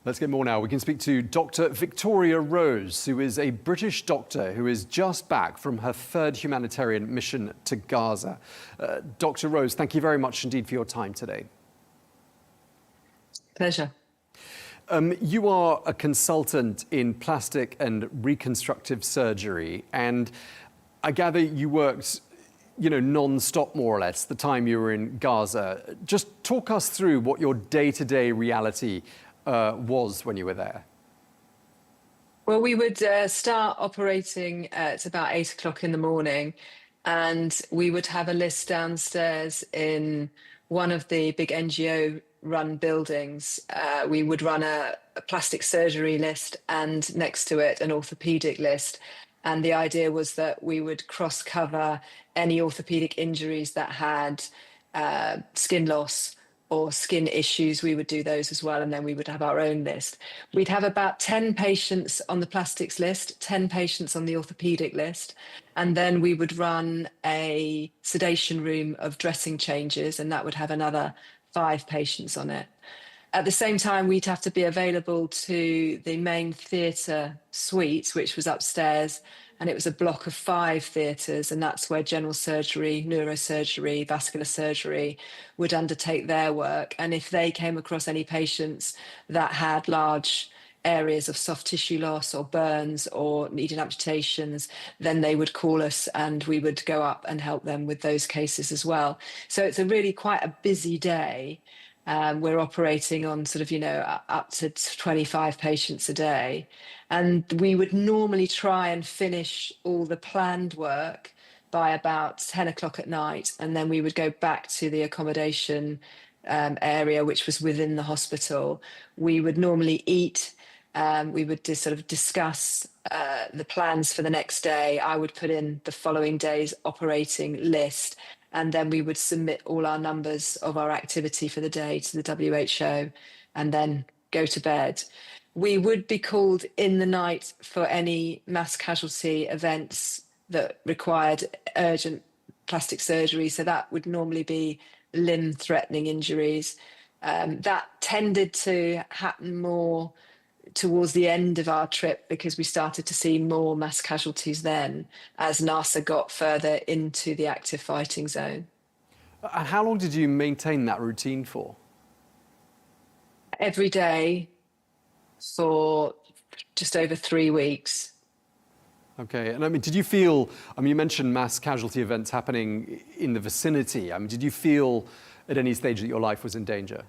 Let's get more now. We can speak to Dr. Victoria Rose, who is a British doctor who is just back from her third humanitarian mission to Gaza. Dr. Rose, thank you very much indeed for your time today. Pleasure. You are a consultant in plastic and reconstructive surgery, and I gather you worked non-stop more or less the time you were in Gaza. Just talk us through what your day-to-day reality was when you were there. Well, we would start operating at about 8 o'clock in the morning, and we would have a list downstairs in one of the big NGO-run buildings. We would run a plastic surgery list and next to it an orthopedic list. And the idea was that we would cross-cover any orthopedic injuries that had skin loss or skin issues. We would do those as well, and then we would have our own list. We'd have about 10 patients on the plastics list, 10 patients on the orthopedic list, and then we would run a sedation room of dressing changes, and that would have another 5 patients on it. At the same time, we'd have to be available to the main theatre suite, which was upstairs, and it was a block of 5 theatres, and that's where general surgery, neurosurgery, vascular surgery would undertake their work. And if they came across any patients that had large areas of soft tissue loss or burns or needed amputations, then they would call us and we would go up and help them with those cases as well. So it's a really quite a busy day. We're operating on up to 25 patients a day. And we would normally try and finish all the planned work by about 10 o'clock at night. And then we would go back to the accommodation area, which was within the hospital. We would normally eat. We would discuss the plans for the next day. I would put in the following day's operating list, and then we would submit all our numbers of our activity for the day to the WHO and then go to bed. We would be called in the night for any mass casualty events that required urgent plastic surgery. So that would normally be limb-threatening injuries. That tended to happen more towards the end of our trip because we started to see more mass casualties then as NASA got further into the active fighting zone. And how long did you maintain that routine for? Every day for just over 3 weeks. Okay, and I mean, did you feel, you mentioned mass casualty events happening in the vicinity. Did you feel at any stage that your life was in danger?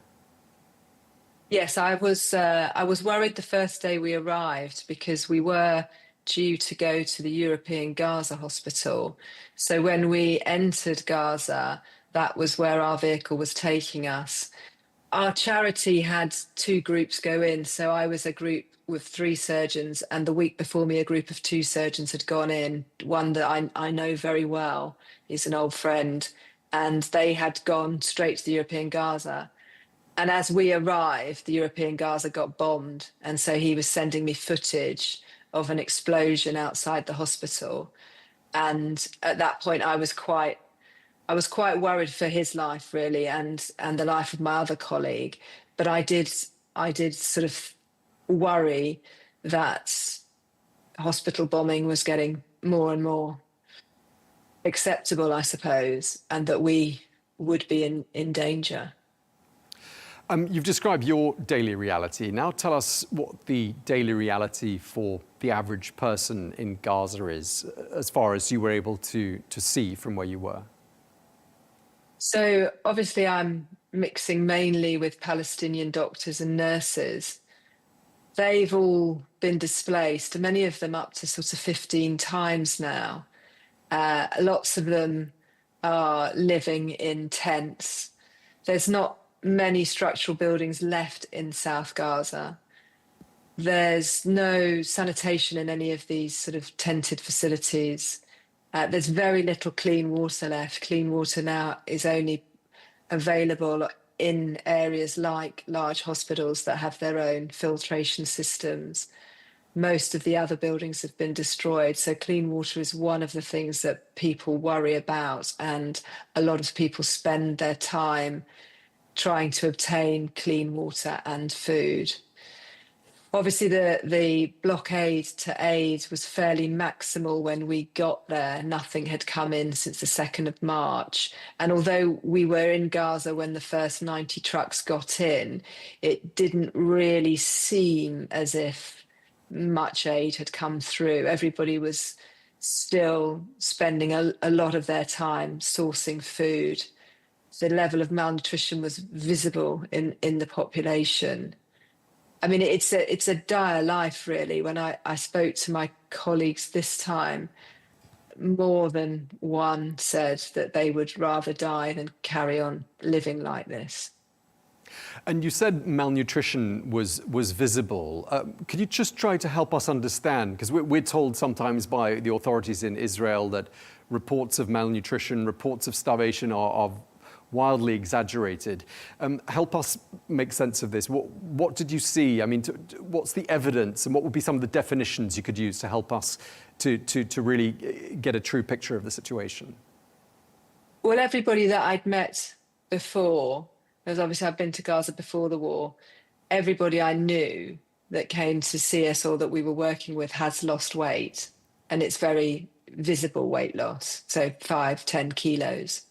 Yes, I was worried the first day we arrived because we were due to go to the European Gaza hospital. So when we entered Gaza, that was where our vehicle was taking us. Our charity had 2 groups go in. So I was a group with 3 surgeons, and the week before me, a group of 2 surgeons had gone in. One that I know very well, he's an old friend, and they had gone straight to the European Gaza. And as we arrived, the European Gaza got bombed. And so he was sending me footage of an explosion outside the hospital. And at that point, I was quite worried for his life, really, and the life of my other colleague. But I did sort of worry that hospital bombing was getting more and more acceptable, I suppose, and that we would be in danger. You've described your daily reality. Now tell us what the daily reality for the average person in Gaza is, as far as you were able to see from where you were. So obviously I'm mixing mainly with Palestinian doctors and nurses. They've all been displaced, many of them up to 15 times now. Lots of them are living in tents. There's not many structural buildings left in South Gaza. There's no sanitation in any of these tented facilities. There's very little clean water left. Clean water now is only available in areas like large hospitals that have their own filtration systems. Most of the other buildings have been destroyed. So clean water is one of the things that people worry about. And a lot of people spend their time trying to obtain clean water and food. Obviously, the blockade to aid was fairly maximal when we got there. Nothing had come in since the 2nd of March. And although we were in Gaza when the first 90 trucks got in, it didn't really seem as if much aid had come through. Everybody was still spending a lot of their time sourcing food. The level of malnutrition was visible in the population. I mean, it's a dire life, really. When I spoke to my colleagues this time, more than one said that they would rather die than carry on living like this. And you said malnutrition was visible. Could you just try to help us understand? Because we're told sometimes by the authorities in Israel that reports of malnutrition, reports of starvation are wildly exaggerated. Help us make sense of this. What did you see? I mean, what's the evidence, and what would be some of the definitions you could use to help us to really get a true picture of the situation? Well, everybody that I'd met before, because obviously I've been to Gaza before the war, everybody I knew that came to see us or that we were working with has lost weight, and it's very visible weight loss, so 5-10 kilos.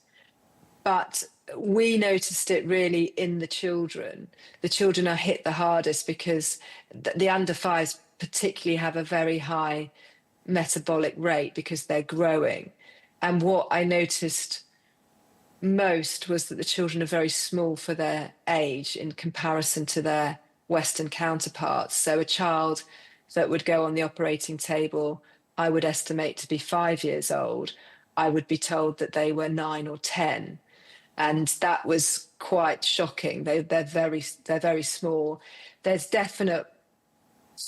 But we noticed it really in the children. The children are hit the hardest because the under fives particularly have a very high metabolic rate because they're growing. And what I noticed most was that the children are very small for their age in comparison to their Western counterparts. So a child that would go on the operating table, I would estimate to be 5 years old, I would be told that they were 9 or 10. And that was quite shocking. They're very small. There's definite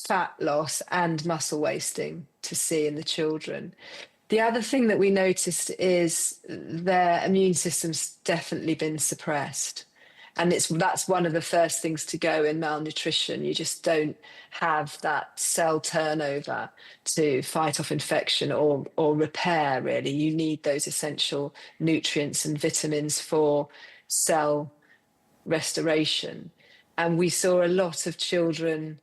fat loss and muscle wasting to see in the children. The other thing that we noticed is their immune system's definitely been suppressed. And that's one of the first things to go in malnutrition. You just don't have that cell turnover to fight off infection or repair, really. You need those essential nutrients and vitamins for cell restoration. And we saw a lot of children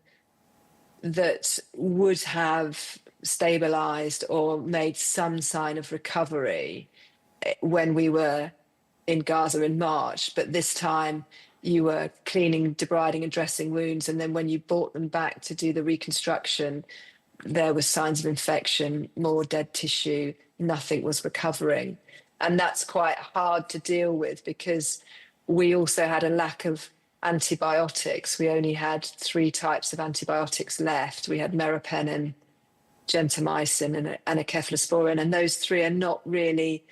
that would have stabilized or made some sign of recovery when we were in Gaza in March, but this time you were cleaning, debriding and dressing wounds, and then when you brought them back to do the reconstruction, there was signs of infection, more dead tissue, nothing was recovering. And that's quite hard to deal with because we also had a lack of antibiotics. We only had 3 types of antibiotics left. We had meropenem, gentamicin and a cephalosporin, and those 3 are not really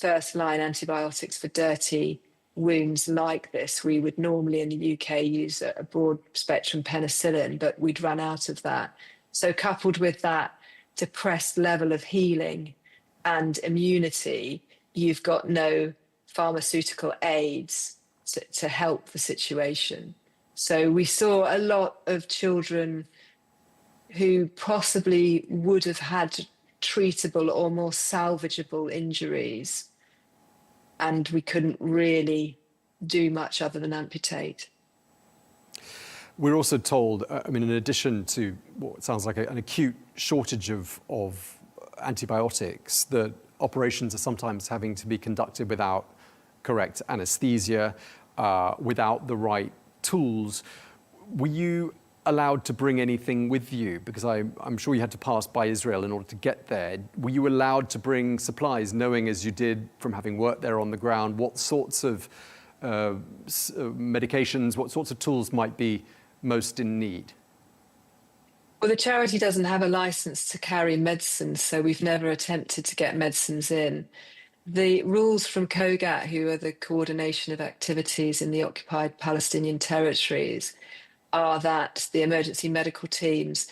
first-line antibiotics for dirty wounds like this. We would normally in the UK use a broad-spectrum penicillin, but we'd run out of that. So coupled with that depressed level of healing and immunity, you've got no pharmaceutical aids to help the situation. So we saw a lot of children who possibly would have had treatable or more salvageable injuries, and we couldn't really do much other than amputate. We're also told, I mean, in addition to what sounds like an acute shortage of antibiotics, that operations are sometimes having to be conducted without correct anesthesia, without the right tools. Were you allowed to bring anything with you? Because I'm sure you had to pass by Israel in order to get there. Were you allowed to bring supplies, knowing as you did from having worked there on the ground, what sorts of medications, what sorts of tools might be most in need? Well, the charity doesn't have a license to carry medicines, so we've never attempted to get medicines in. The rules from COGAT, who are the Coordination of Activities in the Occupied Palestinian Territories, are that the emergency medical teams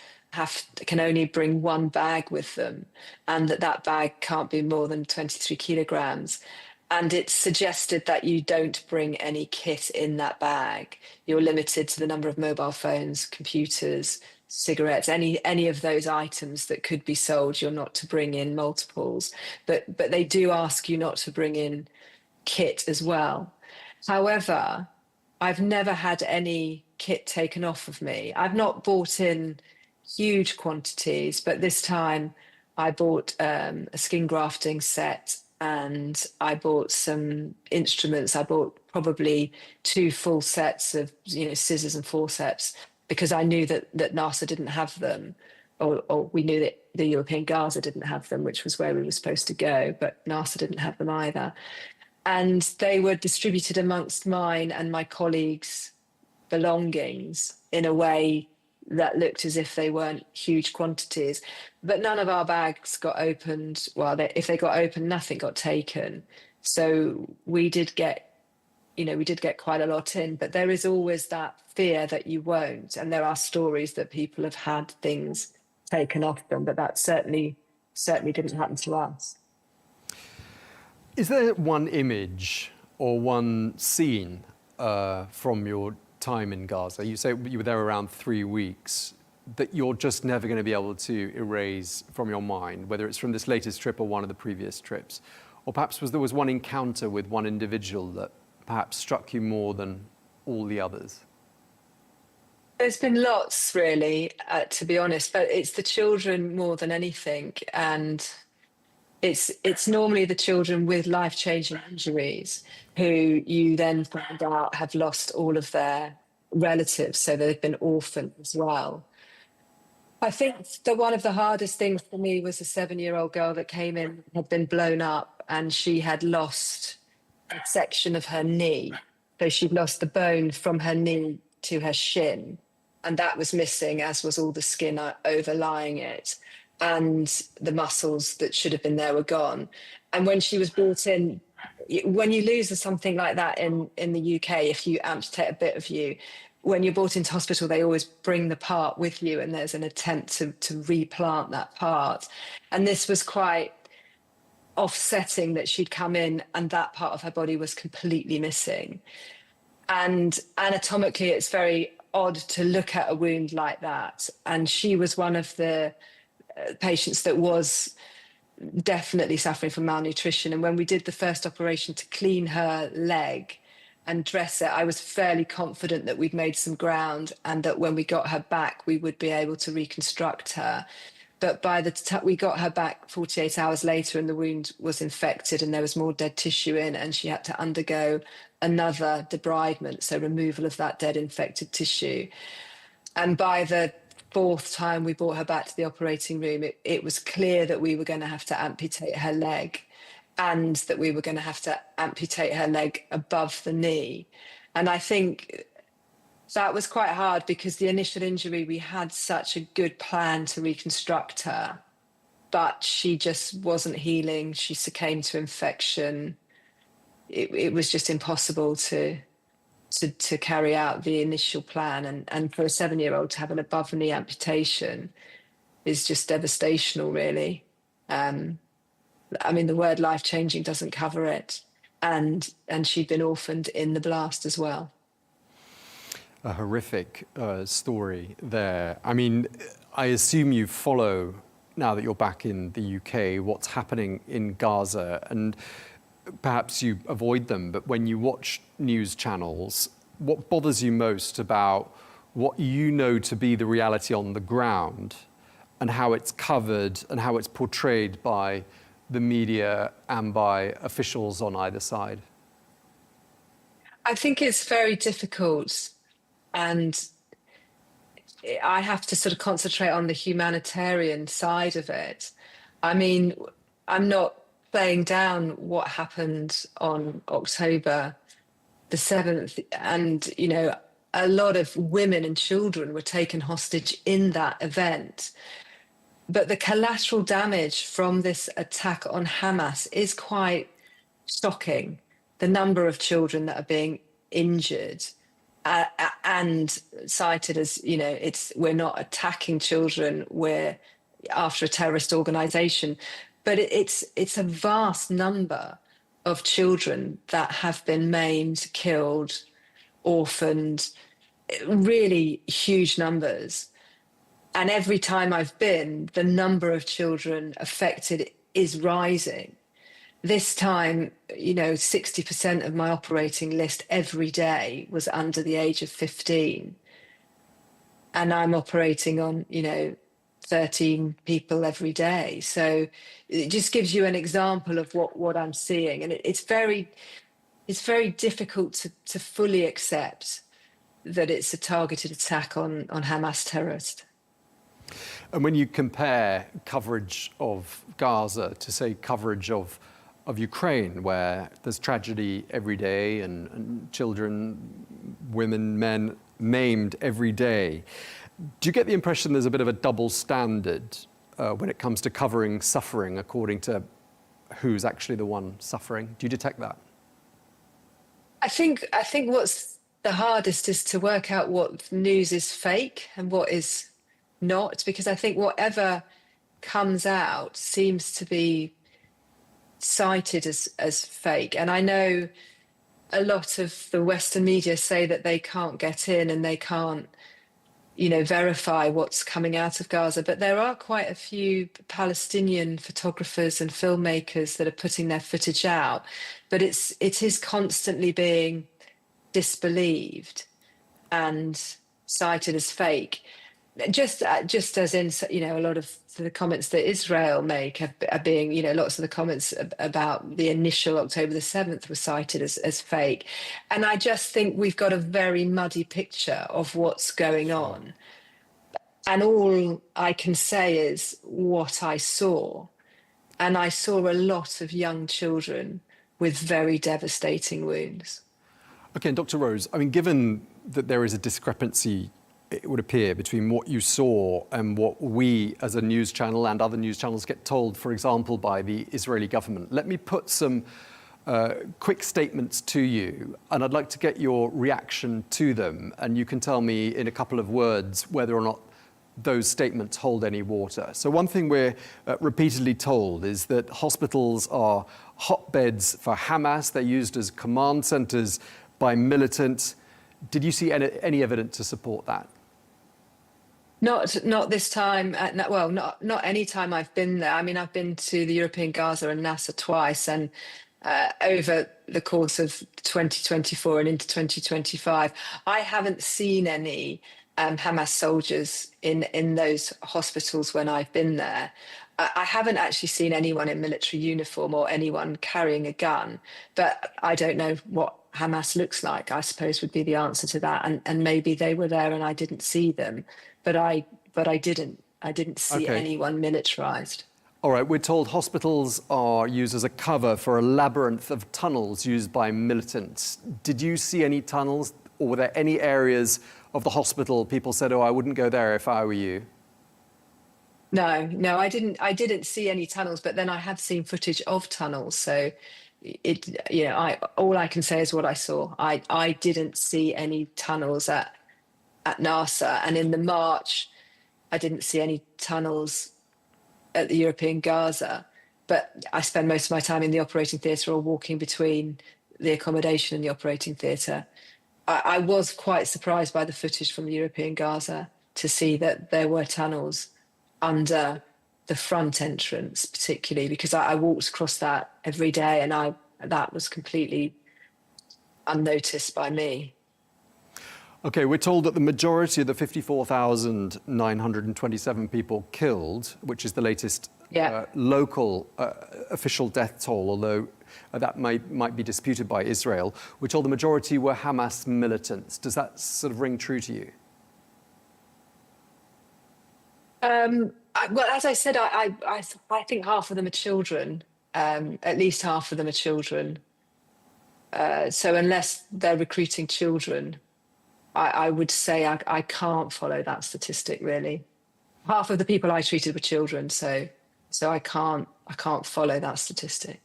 can only bring 1 bag with them, and that bag can't be more than 23 kilograms. And it's suggested that you don't bring any kit in that bag. You're limited to the number of mobile phones, computers, cigarettes, any of those items that could be sold. You're not to bring in multiples, but they do ask you not to bring in kit as well. However, I've never had any kit taken off of me. I've not bought in huge quantities, but this time I bought a skin grafting set and I bought some instruments. I bought probably 2 full sets of, scissors and forceps because I knew that NASA didn't have them, or we knew that the European Gaza didn't have them, which was where we were supposed to go, but NASA didn't have them either. And they were distributed amongst mine and my colleagues' belongings in a way that looked as if they weren't huge quantities. But none of our bags got opened. Well, if they got opened, nothing got taken. So we did get quite a lot in, but there is always that fear that you won't. And there are stories that people have had things taken off them, but that certainly didn't happen to us. Is there one image or one scene from your time in Gaza? You say you were there around 3 weeks, that you're just never going to be able to erase from your mind, whether it's from this latest trip or one of the previous trips? Or perhaps there was one encounter with one individual that perhaps struck you more than all the others? There's been lots, really, to be honest, but it's the children more than anything. And it's normally the children with life-changing injuries who you then find out have lost all of their relatives, so they've been orphaned as well. I think one of the hardest things for me was a 7-year-old girl that came in, had been blown up, and she had lost a section of her knee. So she'd lost the bone from her knee to her shin, and that was missing, as was all the skin overlying it. And the muscles that should have been there were gone. And when she was brought in, when you lose something like that in the UK, if you amputate a bit of you, when you're brought into hospital, they always bring the part with you, and there's an attempt to replant that part. And this was quite offsetting, that she'd come in and that part of her body was completely missing. And anatomically, it's very odd to look at a wound like that. And she was one of the patients that was definitely suffering from malnutrition. And when we did the first operation to clean her leg and dress it, I was fairly confident that we'd made some ground and that when we got her back, we would be able to reconstruct her. But by the time we got her back 48 hours later, and the wound was infected and there was more dead tissue in, and she had to undergo another debridement, so removal of that dead infected tissue. And by the 4th time we brought her back to the operating room, it was clear that we were going to have to amputate her leg, and that we were going to have to amputate her leg above the knee. And I think that was quite hard, because the initial injury, we had such a good plan to reconstruct her, but she just wasn't healing. She succumbed to infection. It was just impossible to carry out the initial plan. And for a 7-year-old to have an above the knee amputation is just devastational, really. I mean, the word life-changing doesn't cover it. And she'd been orphaned in the blast as well. A horrific story there. I mean, I assume you follow, now that you're back in the UK, what's happening in Gaza, and perhaps you avoid them, but when you watch news channels, what bothers you most about what you know to be the reality on the ground, and how it's covered and how it's portrayed by the media and by officials on either side? I think it's very difficult, and I have to sort of concentrate on the humanitarian side of it. I mean, I'm not playing down what happened on October the 7th, and a lot of women and children were taken hostage in that event. But the collateral damage from this attack on Hamas is quite shocking. The number of children that are being injured and cited as, we're not attacking children, we're after a terrorist organization. But it's a vast number of children that have been maimed, killed, orphaned, really huge numbers. And every time I've been, the number of children affected is rising. This time, 60% of my operating list every day was under the age of 15. and I'm operating on, 13 people every day. So it just gives you an example of what I'm seeing, and it's very difficult to fully accept that it's a targeted attack on Hamas terrorists. And when you compare coverage of Gaza to, say, coverage of Ukraine, where there's tragedy every day and children, women, men maimed every day, do you get the impression there's a bit of a double standard when it comes to covering suffering according to who's actually the one suffering? Do you detect that? I think what's the hardest is to work out what news is fake and what is not, because I think whatever comes out seems to be cited as fake. And I know a lot of the Western media say that they can't get in and they can't, verify what's coming out of Gaza. But there are quite a few Palestinian photographers and filmmakers that are putting their footage out. But it is constantly being disbelieved and cited as fake. Just as in, a lot of the comments that Israel make are being, lots of the comments about the initial October the 7th were cited as fake. And I just think we've got a very muddy picture of what's going on. And all I can say is what I saw. And I saw a lot of young children with very devastating wounds. Okay, and Dr. Rose, I mean, given that there is a discrepancy, it would appear, between what you saw and what we as a news channel and other news channels get told, for example, by the Israeli government. Let me put some quick statements to you, and I'd like to get your reaction to them. And you can tell me in a couple of words whether or not those statements hold any water. So one thing we're repeatedly told is that hospitals are hotbeds for Hamas. They're used as command centers by militants. Did you see any evidence to support that? Not this time. Not any time I've been there. I mean, I've been to the European Gaza and Nasser twice, and over the course of 2024 and into 2025, I haven't seen any Hamas soldiers in those hospitals when I've been there. I haven't actually seen anyone in military uniform or anyone carrying a gun, but I don't know what Hamas looks like, I suppose, would be the answer to that. And maybe they were there and I didn't see them, but I didn't see anyone militarized. All right, we're told hospitals are used as a cover for a labyrinth of tunnels used by militants. Did you see any tunnels, or were there any areas of the hospital people said, "Oh, I wouldn't go there if I were you"? No, I didn't see any tunnels, but then I have seen footage of tunnels. So all I can say is what I saw. I didn't see any tunnels at Nasser, and in the march, I didn't see any tunnels at the European Gaza. But I spend most of my time in the operating theatre or walking between the accommodation and the operating theatre. I was quite surprised by the footage from the European Gaza to see that there were tunnels under the front entrance, particularly because I walked across that every day, and that was completely unnoticed by me. Okay, we're told that the majority of the 54,927 people killed, which is the latest local official death toll, although that might be disputed by Israel, we're told the majority were Hamas militants. Does that sort of ring true to you? Well, as I said, I think half of them are children. At least half of them are children. So unless they're recruiting children, I would say I can't follow that statistic, really. Half of the people I treated were children, so I can't follow that statistic.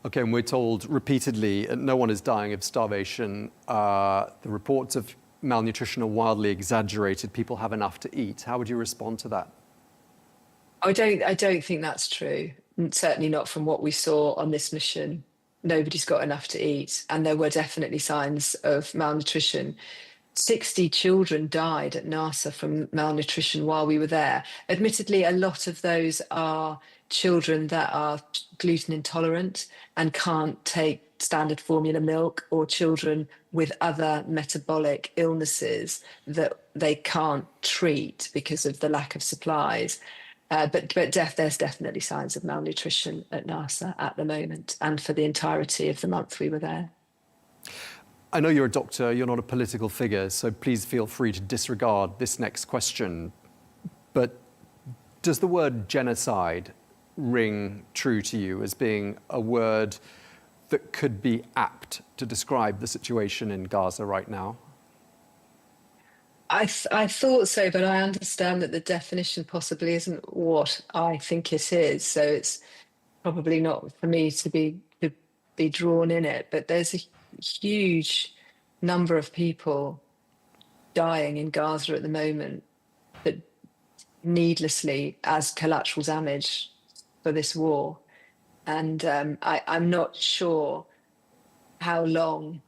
Okay, and we're told repeatedly no one is dying of starvation. The reports of malnutrition are wildly exaggerated. People have enough to eat. How would you respond to that? I don't think that's true. Certainly not from what we saw on this mission. Nobody's got enough to eat, and there were definitely signs of malnutrition. 60 children died at Nasser from malnutrition while we were there. Admittedly, a lot of those are children that are gluten intolerant and can't take standard formula milk or children with other metabolic illnesses that they can't treat because of the lack of supplies. But there's definitely signs of malnutrition at NASA at the moment, and for the entirety of the month we were there. I know you're a doctor, you're not a political figure, so please feel free to disregard this next question. But does the word genocide ring true to you as being a word that could be apt to describe the situation in Gaza right now? I thought so, but I understand that the definition possibly isn't what I think it is. So it's probably not for me to be drawn in it. But there's a huge number of people dying in Gaza at the moment that needlessly as collateral damage for this war. And I'm not sure how long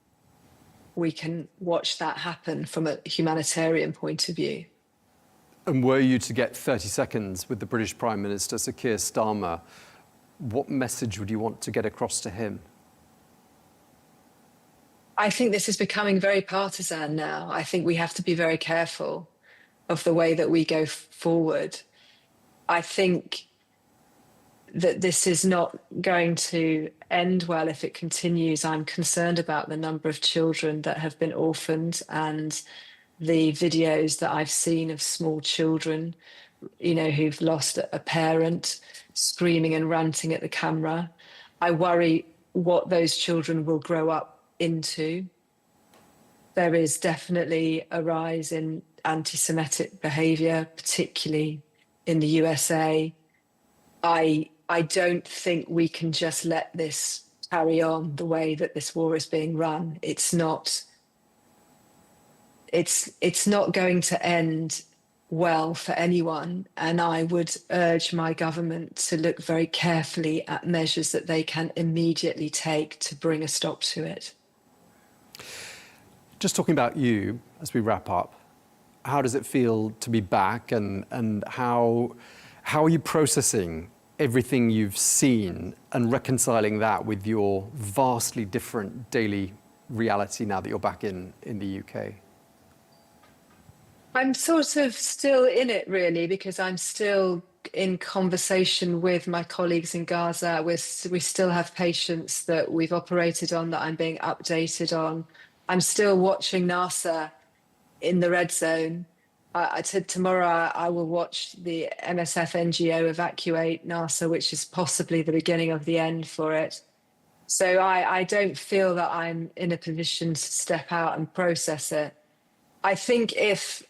we can watch that happen from a humanitarian point of view. And were you to get 30 seconds with the British Prime Minister, Sir Keir Starmer, what message would you want to get across to him? I think this is becoming very partisan now. I think we have to be very careful of the way that we go forward. I think that this is not going to end well if it continues. I'm concerned about the number of children that have been orphaned and the videos that I've seen of small children, who've lost a parent, screaming and ranting at the camera. I worry what those children will grow up into. There is definitely a rise in anti-Semitic behaviour, particularly in the USA. I don't think we can just let this carry on the way that this war is being run. It's not going to end well for anyone, and I would urge my government to look very carefully at measures that they can immediately take to bring a stop to it. Just talking about you as we wrap up, how does it feel to be back, and how are you processing everything you've seen and reconciling that with your vastly different daily reality now that you're back in the UK? I'm sort of still in it, really, because I'm still in conversation with my colleagues in Gaza. We still have patients that we've operated on that I'm being updated on. I'm still watching NASA in the red zone. I said tomorrow I will watch the MSF NGO evacuate NASA, which is possibly the beginning of the end for it. So I don't feel that I'm in a position to step out and process it. I think if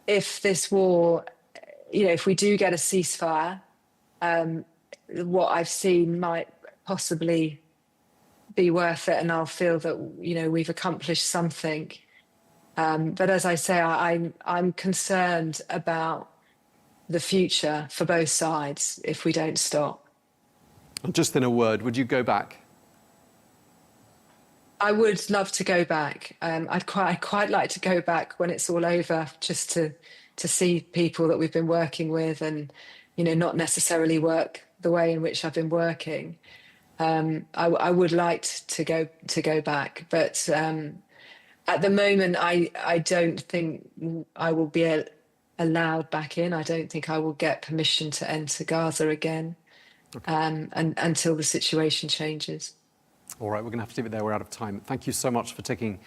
this war, if we do get a ceasefire, what I've seen might possibly be worth it, and I'll feel that we've accomplished something. But as I say, I'm concerned about the future for both sides if we don't stop. Just in a word, would you go back? I would love to go back. I'd quite like to go back when it's all over, just to see people that we've been working with, and not necessarily work the way in which I've been working. I would like to go back, but at the moment I don't think I will be allowed back in. I don't think I will get permission to enter Gaza again, and until the situation changes. All right, we're going to have to leave it there. We're out of time. Thank you so much for taking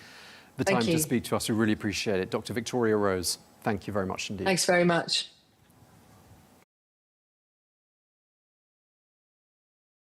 the time to speak to us. We really appreciate it. Dr. Victoria Rose, thank you very much indeed. Thanks very much.